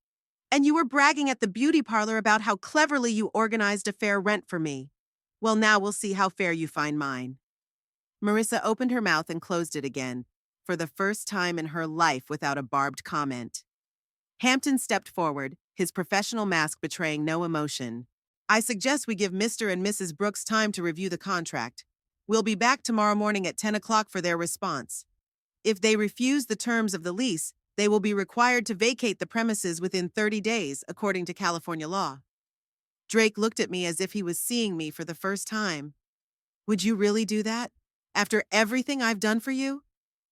And you were bragging at the beauty parlor about how cleverly you organized a fair rent for me. Well, now we'll see how fair you find mine. Marisa opened her mouth and closed it again, for the first time in her life without a barbed comment. Hampton stepped forward, his professional mask betraying no emotion. I suggest we give Mr. and Mrs. Brooks time to review the contract. We'll be back tomorrow morning at 10 o'clock for their response. If they refuse the terms of the lease, they will be required to vacate the premises within 30 days, according to California law. Drake looked at me as if he was seeing me for the first time. Would you really do that? After everything I've done for you?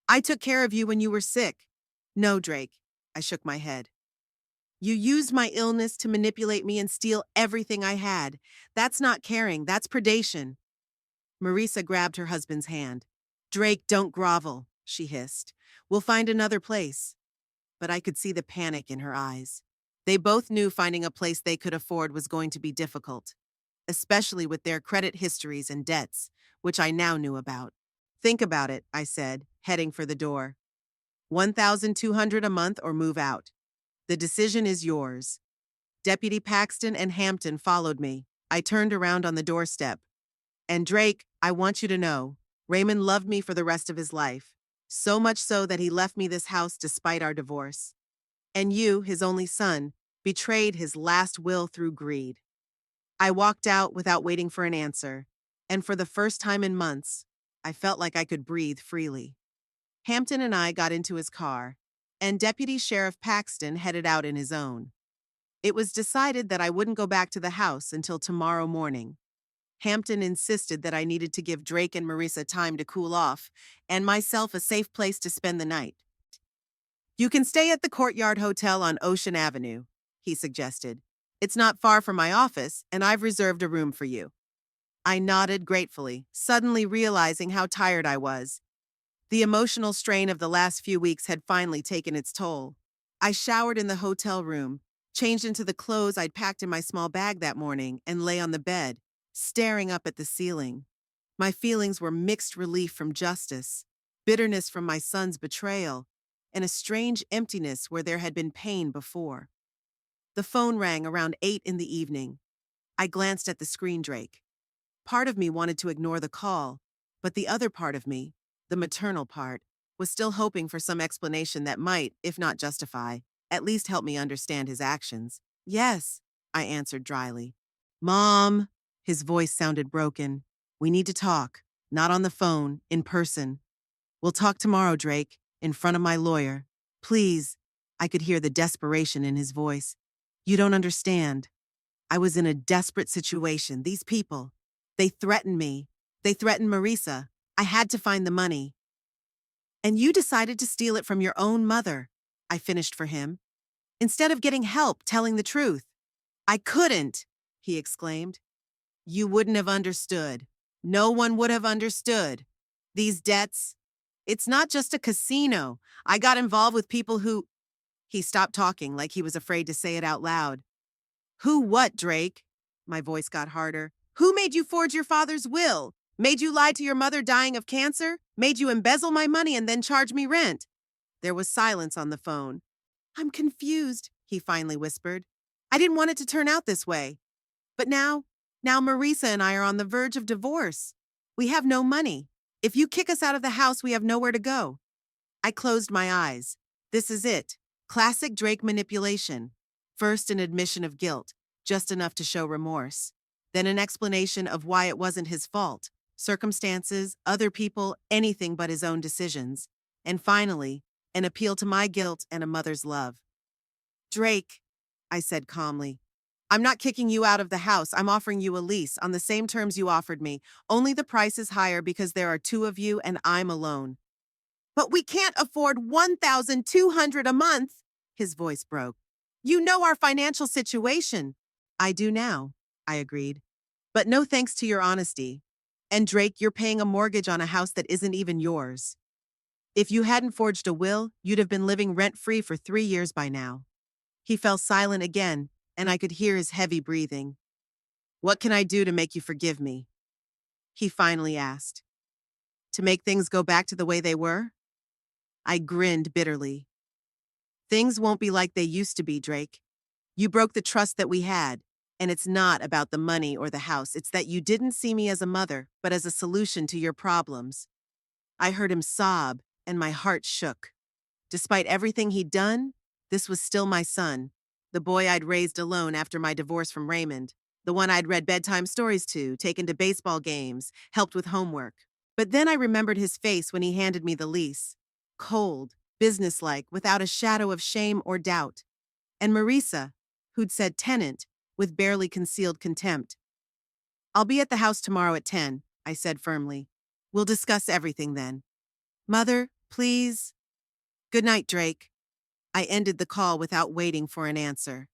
I took care of you when you were sick. No, Drake. I shook my head. You used my illness to manipulate me and steal everything I had. That's not caring, that's predation. Marisa grabbed her husband's hand. Drake, don't grovel, she hissed. We'll find another place. But I could see the panic in her eyes. They both knew finding a place they could afford was going to be difficult, especially with their credit histories and debts, which I now knew about. Think about it, I said, heading for the door. $1,200 a month or move out. The decision is yours. Deputy Paxton and Hampton followed me. I turned around on the doorstep. And Drake, I want you to know, Raymond loved me for the rest of his life. So much so that he left me this house despite our divorce. And you, his only son, betrayed his last will through greed. I walked out without waiting for an answer, and for the first time in months, I felt like I could breathe freely. Hampton and I got into his car, and Deputy Sheriff Paxton headed out in his own. It was decided that I wouldn't go back to the house until tomorrow morning. Hampton insisted that I needed to give Drake and Marisa time to cool off, and myself a safe place to spend the night. You can stay at the Courtyard Hotel on Ocean Avenue, he suggested. It's not far from my office, and I've reserved a room for you. I nodded gratefully, suddenly realizing how tired I was. The emotional strain of the last few weeks had finally taken its toll. I showered in the hotel room, changed into the clothes I'd packed in my small bag that morning, and lay on the bed, staring up at the ceiling. My feelings were mixed relief from justice, bitterness from my son's betrayal, and a strange emptiness where there had been pain before. The phone rang around 8 in the evening. I glanced at the screen, Drake. Part of me wanted to ignore the call, but the other part of me, the maternal part, was still hoping for some explanation that might, if not justify, at least help me understand his actions. Yes, I answered dryly. Mom, his voice sounded broken. We need to talk, not on the phone, in person. We'll talk tomorrow, Drake, in front of my lawyer. Please. I could hear the desperation in his voice. You don't understand. I was in a desperate situation. These people, they threatened me. They threatened Marisa. I had to find the money. And you decided to steal it from your own mother, I finished for him, instead of getting help telling the truth. I couldn't, he exclaimed. You wouldn't have understood. No one would have understood. These debts, it's not just a casino. I got involved with people who... He stopped talking like he was afraid to say it out loud. Who what, Drake? My voice got harder. Who made you forge your father's will? Made you lie to your mother dying of cancer? Made you embezzle my money and then charge me rent? There was silence on the phone. I'm confused, he finally whispered. I didn't want it to turn out this way. But now Marisa and I are on the verge of divorce. We have no money. If you kick us out of the house, we have nowhere to go. I closed my eyes. This is it. Classic Drake manipulation. First, an admission of guilt, just enough to show remorse. Then an explanation of why it wasn't his fault. Circumstances, other people, anything but his own decisions. And finally, an appeal to my guilt and a mother's love. Drake, I said calmly, I'm not kicking you out of the house. I'm offering you a lease on the same terms you offered me. Only the price is higher because there are two of you and I'm alone. But we can't afford $1,200 a month, his voice broke. You know our financial situation. I do now, I agreed. But no thanks to your honesty. And Drake, you're paying a mortgage on a house that isn't even yours. If you hadn't forged a will, you'd have been living rent-free for 3 years by now. He fell silent again, and I could hear his heavy breathing. What can I do to make you forgive me? He finally asked. To make things go back to the way they were? I grinned bitterly. Things won't be like they used to be, Drake. You broke the trust that we had, and it's not about the money or the house. It's that you didn't see me as a mother, but as a solution to your problems. I heard him sob, and my heart shook. Despite everything he'd done, this was still my son, the boy I'd raised alone after my divorce from Raymond, the one I'd read bedtime stories to, taken to baseball games, helped with homework. But then I remembered his face when he handed me the lease. Cold, businesslike, without a shadow of shame or doubt. And Marisa, who'd said tenant, with barely concealed contempt. I'll be at the house tomorrow at 10, I said firmly. We'll discuss everything then. Mother, please. Good night, Drake. I ended the call without waiting for an answer.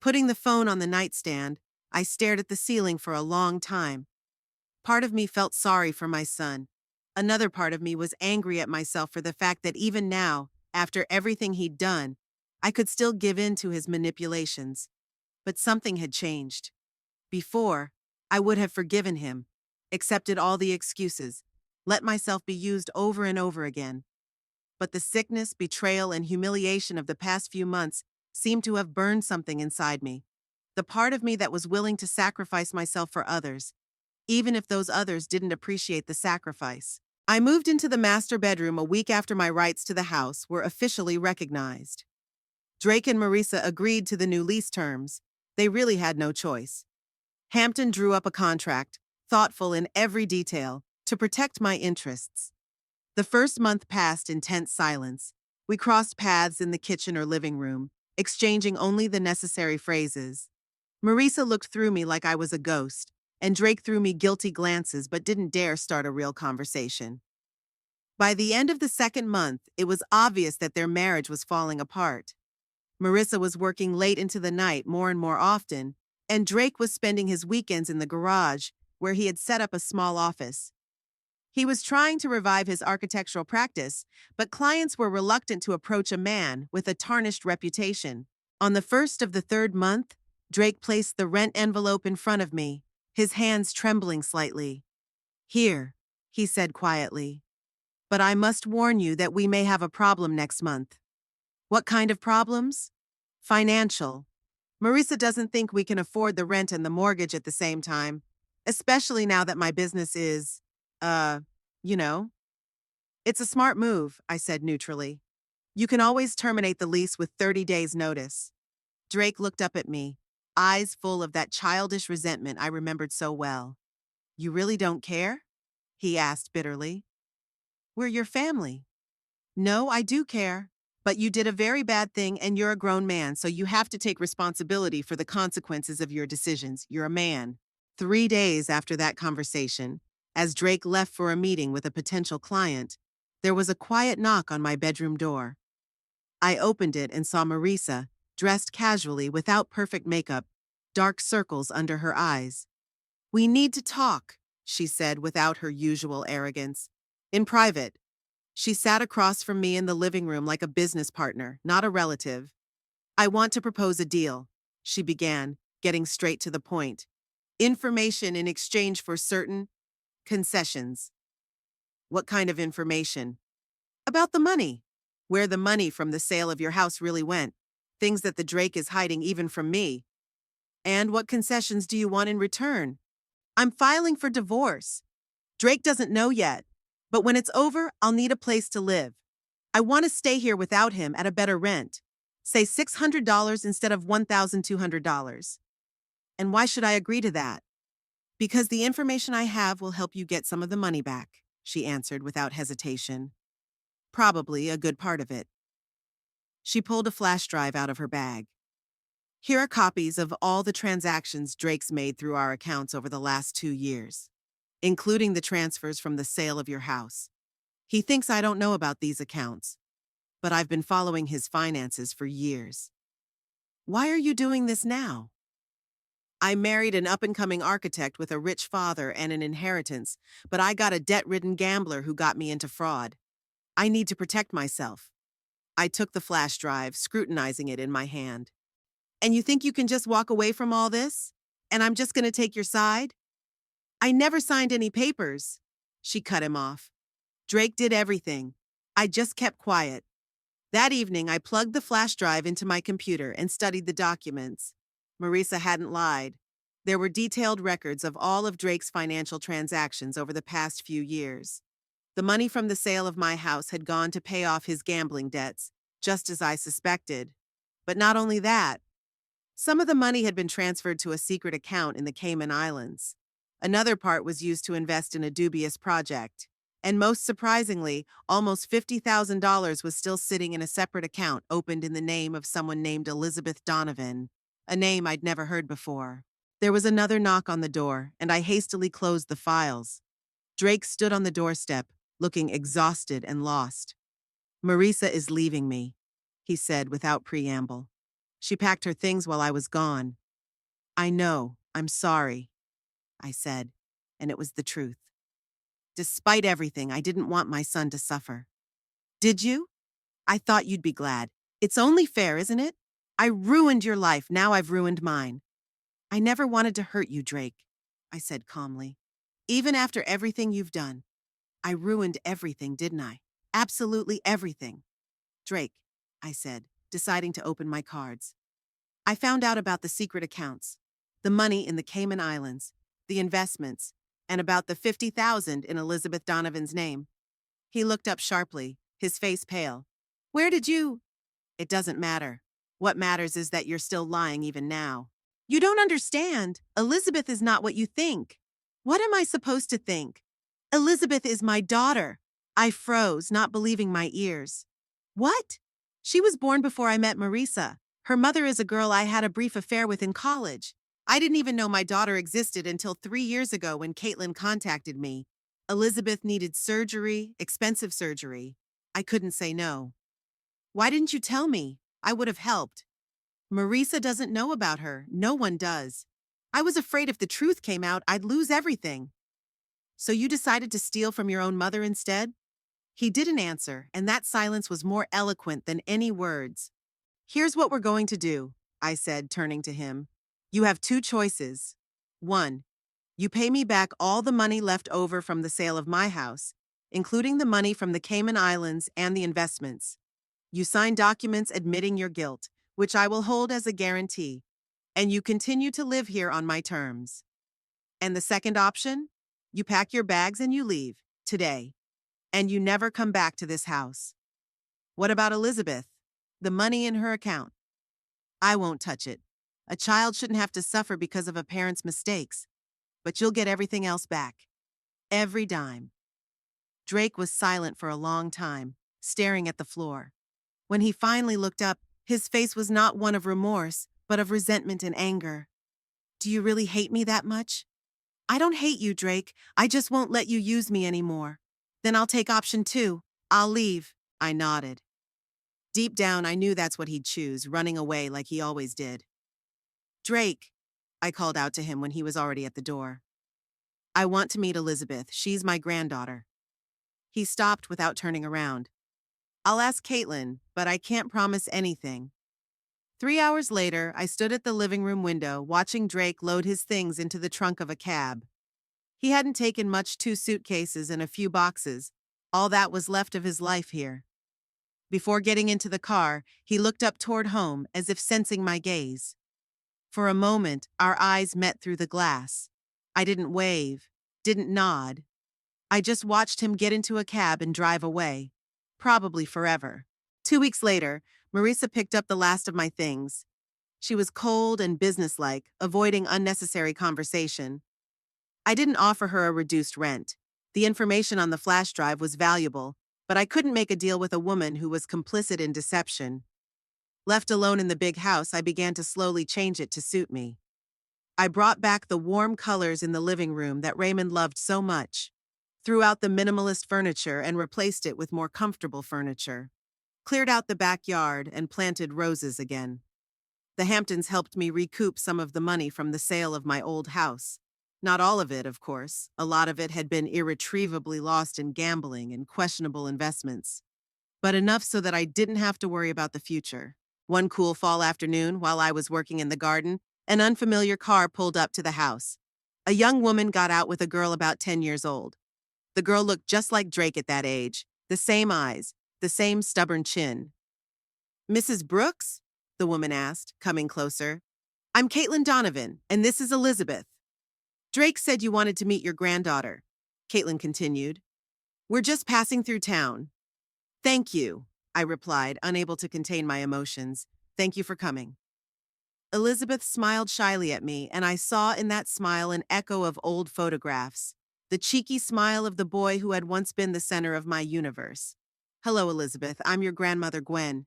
Putting the phone on the nightstand, I stared at the ceiling for a long time. Part of me felt sorry for my son. Another part of me was angry at myself for the fact that even now, after everything he'd done, I could still give in to his manipulations. But something had changed. Before, I would have forgiven him, accepted all the excuses, let myself be used over and over again. But the sickness, betrayal, and humiliation of the past few months seemed to have burned something inside me. The part of me that was willing to sacrifice myself for others, even if those others didn't appreciate the sacrifice. I moved into the master bedroom a week after my rights to the house were officially recognized. Drake and Marisa agreed to the new lease terms. They really had no choice. Hampton drew up a contract, thoughtful in every detail, to protect my interests. The first month passed in tense silence. We crossed paths in the kitchen or living room, exchanging only the necessary phrases. Marisa looked through me like I was a ghost, and Drake threw me guilty glances but didn't dare start a real conversation. By the end of the second month, it was obvious that their marriage was falling apart. Marisa was working late into the night more and more often, and Drake was spending his weekends in the garage, where he had set up a small office. He was trying to revive his architectural practice, but clients were reluctant to approach a man with a tarnished reputation. On the first of the third month, Drake placed the rent envelope in front of me, his hands trembling slightly. Here, he said quietly. But I must warn you that we may have a problem next month. What kind of problems? Financial. Marisa doesn't think we can afford the rent and the mortgage at the same time, especially now that my business is, uh, you know. It's a smart move, I said neutrally. You can always terminate the lease with 30 days' notice. Drake looked up at me, eyes full of that childish resentment I remembered so well. You really don't care? He asked bitterly. We're your family. No, I do care. But you did a very bad thing and you're a grown man, so you have to take responsibility for the consequences of your decisions. You're a man. 3 days after that conversation, as Drake left for a meeting with a potential client, there was a quiet knock on my bedroom door. I opened it and saw Marisa, dressed casually without perfect makeup, dark circles under her eyes. We need to talk, she said without her usual arrogance. In private. She sat across from me in the living room like a business partner, not a relative. I want to propose a deal, she began, getting straight to the point. Information in exchange for certain concessions. What kind of information? About the money. Where the money from the sale of your house really went. Things that the Drake is hiding even from me. And what concessions do you want in return? I'm filing for divorce. Drake doesn't know yet. But when it's over, I'll need a place to live. I want to stay here without him at a better rent. Say $600 instead of $1,200. And why should I agree to that? Because the information I have will help you get some of the money back, she answered without hesitation. Probably a good part of it. She pulled a flash drive out of her bag. Here are copies of all the transactions Drake's made through our accounts over the last 2 years, including the transfers from the sale of your house. He thinks I don't know about these accounts, but I've been following his finances for years. Why are you doing this now? I married an up-and-coming architect with a rich father and an inheritance, but I got a debt-ridden gambler who got me into fraud. I need to protect myself. I took the flash drive, scrutinizing it in my hand. And you think you can just walk away from all this? And I'm just going to take your side? I never signed any papers. She cut him off. Drake did everything. I just kept quiet. That evening, I plugged the flash drive into my computer and studied the documents. Marisa hadn't lied. There were detailed records of all of Drake's financial transactions over the past few years. The money from the sale of my house had gone to pay off his gambling debts, just as I suspected. But not only that, some of the money had been transferred to a secret account in the Cayman Islands. Another part was used to invest in a dubious project. And most surprisingly, almost $50,000 was still sitting in a separate account opened in the name of someone named Elizabeth Donovan, a name I'd never heard before. There was another knock on the door, and I hastily closed the files. Drake stood on the doorstep, looking exhausted and lost. Marisa is leaving me, he said without preamble. She packed her things while I was gone. I know, I'm sorry, I said, and it was the truth. Despite everything, I didn't want my son to suffer. Did you? I thought you'd be glad. It's only fair, isn't it? I ruined your life, now I've ruined mine. I never wanted to hurt you, Drake, I said calmly. Even after everything you've done. I ruined everything, didn't I? Absolutely everything. Drake, I said, deciding to open my cards. I found out about the secret accounts, the money in the Cayman Islands, the investments, and about the $50,000 in Elizabeth Donovan's name. He looked up sharply, his face pale. Where did you? It doesn't matter. What matters is that you're still lying even now. You don't understand. Elizabeth is not what you think. What am I supposed to think? Elizabeth is my daughter. I froze, not believing my ears. What? She was born before I met Marisa. Her mother is a girl I had a brief affair with in college. I didn't even know my daughter existed until 3 years ago when Caitlin contacted me. Elizabeth needed surgery, expensive surgery. I couldn't say no. Why didn't you tell me? I would have helped. Marisa doesn't know about her. No one does. I was afraid if the truth came out, I'd lose everything. So you decided to steal from your own mother instead? He didn't answer, and that silence was more eloquent than any words. Here's what we're going to do, I said, turning to him. You have 2 choices. 1. You pay me back all the money left over from the sale of my house, including the money from the Cayman Islands and the investments. You sign documents admitting your guilt, which I will hold as a guarantee, and you continue to live here on my terms. And the second option? You pack your bags and you leave, today, and you never come back to this house. What about Elizabeth? The money in her account? I won't touch it. A child shouldn't have to suffer because of a parent's mistakes, but you'll get everything else back. Every dime. Drake was silent for a long time, staring at the floor. When he finally looked up, his face was not one of remorse, but of resentment and anger. Do you really hate me that much? I don't hate you, Drake. I just won't let you use me anymore. Then I'll take option 2. I'll leave. I nodded. Deep down, I knew that's what he'd choose, running away like he always did. Drake, I called out to him when he was already at the door. I want to meet Elizabeth. She's my granddaughter. He stopped without turning around. I'll ask Caitlin, but I can't promise anything. 3 hours later, I stood at the living room window watching Drake load his things into the trunk of a cab. He hadn't taken much, 2 suitcases and a few boxes, all that was left of his life here. Before getting into the car, he looked up toward home as if sensing my gaze. For a moment, our eyes met through the glass. I didn't wave, didn't nod. I just watched him get into a cab and drive away, probably forever. 2 weeks later, Marisa picked up the last of my things. She was cold and businesslike, avoiding unnecessary conversation. I didn't offer her a reduced rent. The information on the flash drive was valuable, but I couldn't make a deal with a woman who was complicit in deception. Left alone in the big house, I began to slowly change it to suit me. I brought back the warm colors in the living room that Raymond loved so much, threw out the minimalist furniture and replaced it with more comfortable furniture, cleared out the backyard and planted roses again. The Hamptons helped me recoup some of the money from the sale of my old house. Not all of it, of course. A lot of it had been irretrievably lost in gambling and questionable investments. But enough so that I didn't have to worry about the future. One cool fall afternoon, while I was working in the garden, an unfamiliar car pulled up to the house. A young woman got out with a girl about 10 years old. The girl looked just like Drake at that age, the same eyes, the same stubborn chin. Mrs. Brooks? The woman asked, coming closer. I'm Caitlin Donovan, and this is Elizabeth. Drake said you wanted to meet your granddaughter, Caitlin continued. We're just passing through town. Thank you, I replied, unable to contain my emotions. Thank you for coming. Elizabeth smiled shyly at me, and I saw in that smile an echo of old photographs, the cheeky smile of the boy who had once been the center of my universe. Hello, Elizabeth. I'm your grandmother, Gwen.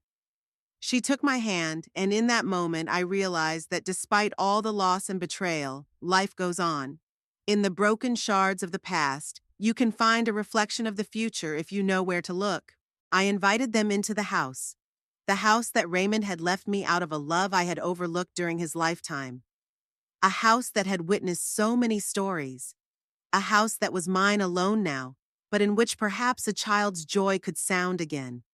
She took my hand, and in that moment I realized that despite all the loss and betrayal, life goes on. In the broken shards of the past, you can find a reflection of the future if you know where to look. I invited them into the house that Raymond had left me out of a love I had overlooked during his lifetime. A house that had witnessed so many stories. A house that was mine alone now, but in which perhaps a child's joy could sound again.